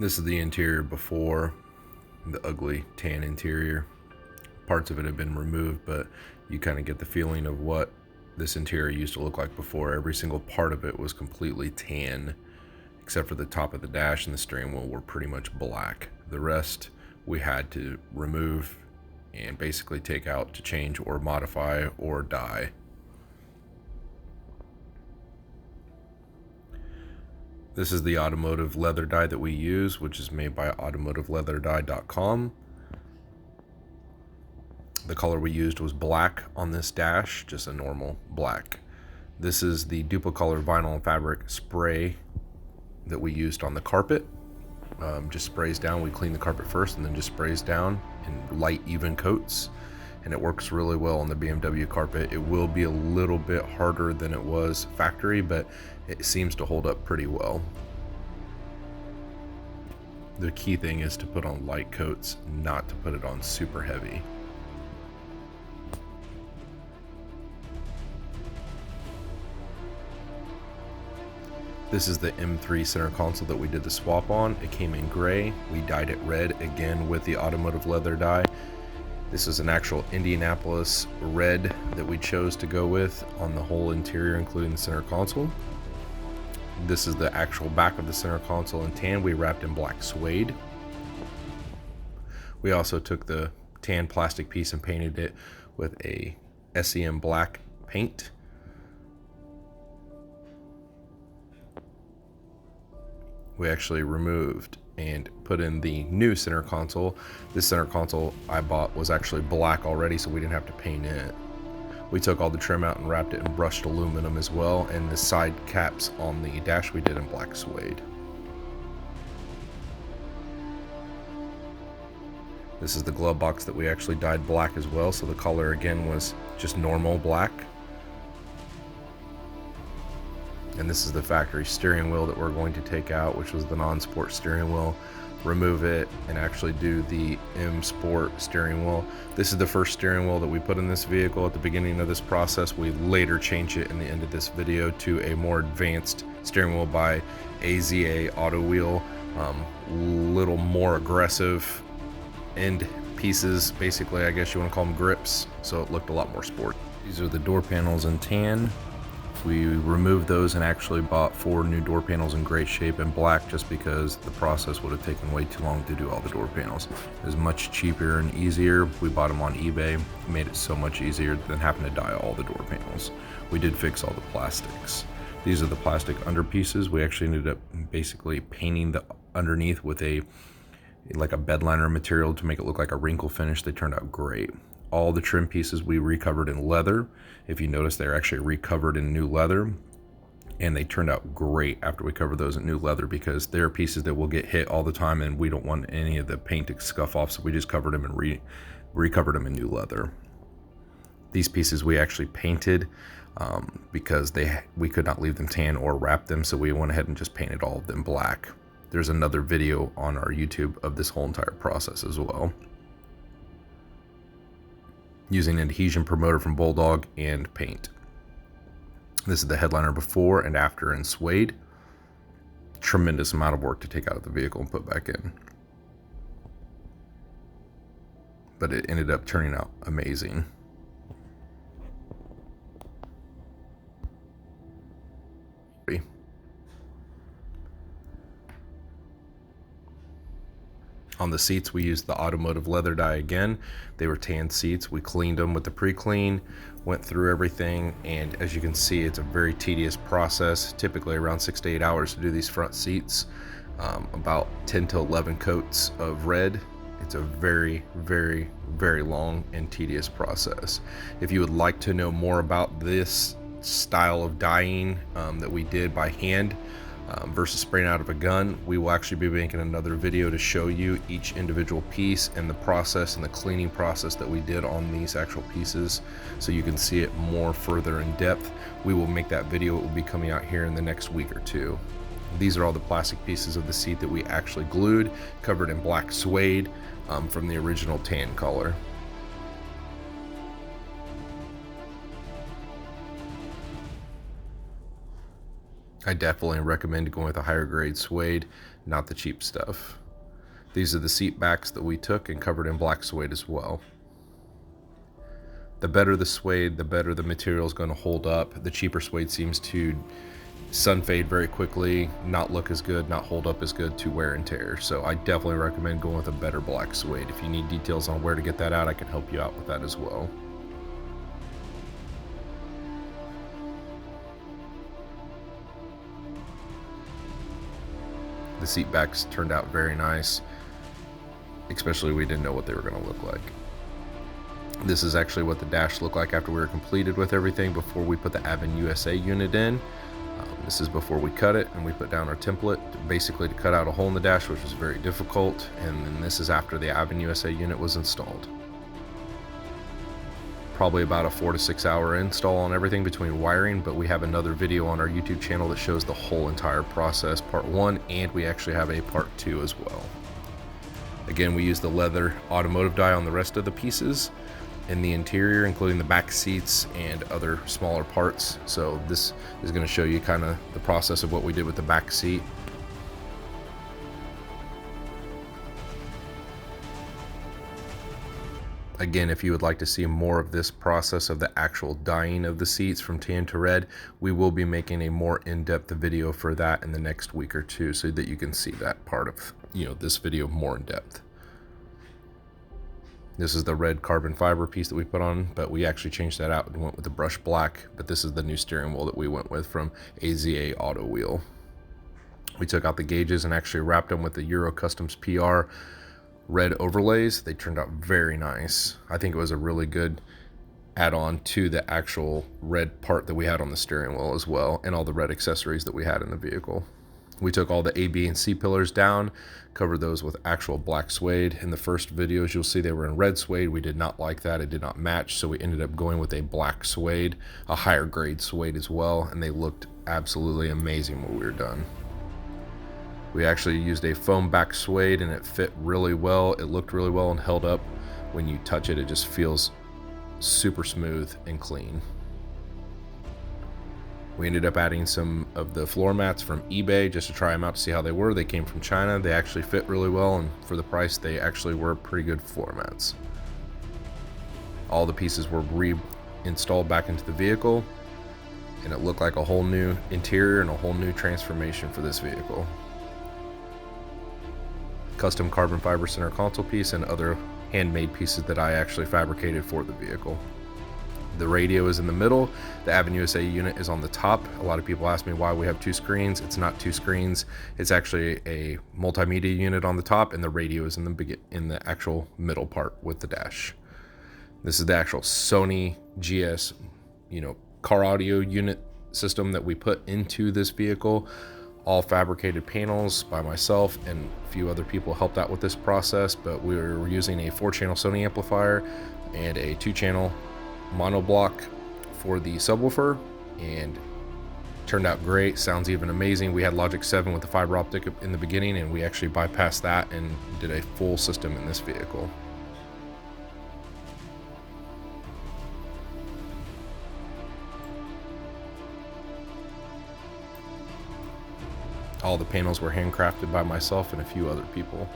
This is the interior before, the ugly tan interior. Parts of it have been removed, but you kind of get the feeling of what this interior used to look like before. Every single part of it was completely tan, except for the top of the dash and the steering wheel were pretty much black. The rest we had to remove and basically take out to change or modify or dye. This is the automotive leather dye that we use, which is made by automotiveleatherdye.com. The color we used was black on this dash, just a normal black. This is the Duplicolor vinyl and fabric spray that we used on the carpet. Just sprays down. We clean the carpet first and then just sprays down in light, even coats. And it works really well on the BMW carpet. It will be a little bit harder than it was factory, but it seems to hold up pretty well. The key thing is to put on light coats, not to put it on super heavy. This is the M3 center console that we did the swap on. It came in gray. We dyed it red again with the automotive leather dye. This is an actual Indianapolis red that we chose to go with on the whole interior, including the center console. This is the actual back of the center console in tan. We wrapped in black suede. We also took the tan plastic piece and painted it with a SEM black paint. We actually removed and put in the new center console. This center console I bought was actually black already, so we didn't have to paint it. We took all the trim out and wrapped it in brushed aluminum as well, and the side caps on the dash we did in black suede. This is the glove box that we actually dyed black as well, so the color again was just normal black. And this is the factory steering wheel that we're going to take out, which was the non-sport steering wheel. Remove it and actually do the M Sport steering wheel. This is the first steering wheel that we put in this vehicle at the beginning of this process. We later change it in the end of this video to a more advanced steering wheel by AZA Auto Wheel. Little more aggressive end pieces, basically, I guess you want to call them grips, so it looked a lot more sport. These are the door panels in tan. We removed those and actually bought 4 new door panels in gray shape and black, just because the process would have taken way too long to do all the door panels. It was much cheaper and easier. We bought them on eBay. It made it so much easier than having to dye all the door panels. We did fix all the plastics. These are the plastic underpieces. We actually ended up basically painting the underneath with like a bed liner material to make it look like a wrinkle finish. They turned out great. All the trim pieces we recovered in leather. If you notice, they're actually recovered in new leather, and they turned out great after we covered those in new leather, because they're pieces that will get hit all the time and we don't want any of the paint to scuff off, so we just covered them and recovered them in new leather. These pieces we actually painted because we could not leave them tan or wrap them, so we went ahead and just painted all of them black. There's another video on our YouTube of this whole entire process as well, using an adhesion promoter from Bulldog and paint. This is the headliner before and after in suede. Tremendous amount of work to take out of the vehicle and put back in, but it ended up turning out amazing. On the seats, we used the automotive leather dye again. They were tan seats. We cleaned them with the pre-clean, went through everything, and as you can see, it's a very tedious process, typically around 6 to 8 hours to do these front seats. About 10 to 11 coats of red. It's a very, very, very long and tedious process. If you would like to know more about this style of dyeing that we did by hand, versus spraying out of a gun, we will actually be making another video to show you each individual piece and the process and the cleaning process that we did on these actual pieces, so you can see it more further in depth. We will make that video. It will be coming out here in the next week or two. These are all the plastic pieces of the seat that we actually glued, covered in black suede from the original tan color. I definitely recommend going with a higher grade suede, not the cheap stuff. These are the seat backs that we took and covered in black suede as well. The better the suede, the better the material is going to hold up. The cheaper suede seems to sun fade very quickly, not look as good, not hold up as good to wear and tear. So I definitely recommend going with a better black suede. If you need details on where to get that out, I can help you out with that as well. The seat backs turned out very nice, especially we didn't know what they were going to look like. This is actually what the dash looked like after we were completed with everything before we put the AVINUSA unit in. This is before we cut it, and we put down our template basically to cut out a hole in the dash, which was very difficult. And then this is after the AVINUSA unit was installed. Probably about a 4 to 6 hour install on everything between wiring, but we have another video on our YouTube channel that shows the whole entire process, part 1, and we actually have a part 2 as well. Again, we use the leather automotive die on the rest of the pieces in the interior, including the back seats and other smaller parts. So this is going to show you kind of the process of what we did with the back seat. Again, if you would like to see more of this process of the actual dyeing of the seats from tan to red, we will be making a more in-depth video for that in the next week or two, so that you can see that part of, this video more in depth. This is the red carbon fiber piece that we put on, but we actually changed that out and went with the brushed black. But this is the new steering wheel that we went with from AZA Auto Wheel. We took out the gauges and actually wrapped them with the Euro Customs PR red overlays. They turned out very nice. I think it was a really good add-on to the actual red part that we had on the steering wheel as well, and all the red accessories that we had in the vehicle. We took all the A, B, and C pillars down, covered those with actual black suede. In the first videos, you'll see they were in red suede. We did not like that. It did not match, so we ended up going with a black suede, a higher grade suede as well, and they looked absolutely amazing when we were done. We actually used a foam back suede, and it fit really well. It looked really well and held up. When you touch it, it just feels super smooth and clean. We ended up adding some of the floor mats from eBay just to try them out to see how they were. They came from China. They actually fit really well, and for the price, they actually were pretty good floor mats. All the pieces were reinstalled back into the vehicle, and it looked like a whole new interior and a whole new transformation for this vehicle. Custom carbon fiber center console piece and other handmade pieces that I actually fabricated for the vehicle. The radio is in the middle. The AVINUSA unit is on the top. A lot of people ask me why we have two screens. It's not two screens. It's actually a multimedia unit on the top, and the radio is in the actual middle part with the dash. This is the actual SONY GS, car audio unit system that we put into this vehicle. All fabricated panels by myself, and a few other people helped out with this process, but we were using a 4-channel Sony amplifier and a 2-channel monoblock for the subwoofer, and turned out great. Sounds even amazing. We had Logic 7 with the fiber optic in the beginning, and we actually bypassed that and did a full system in this vehicle. All the panels were handcrafted by myself and a few other people.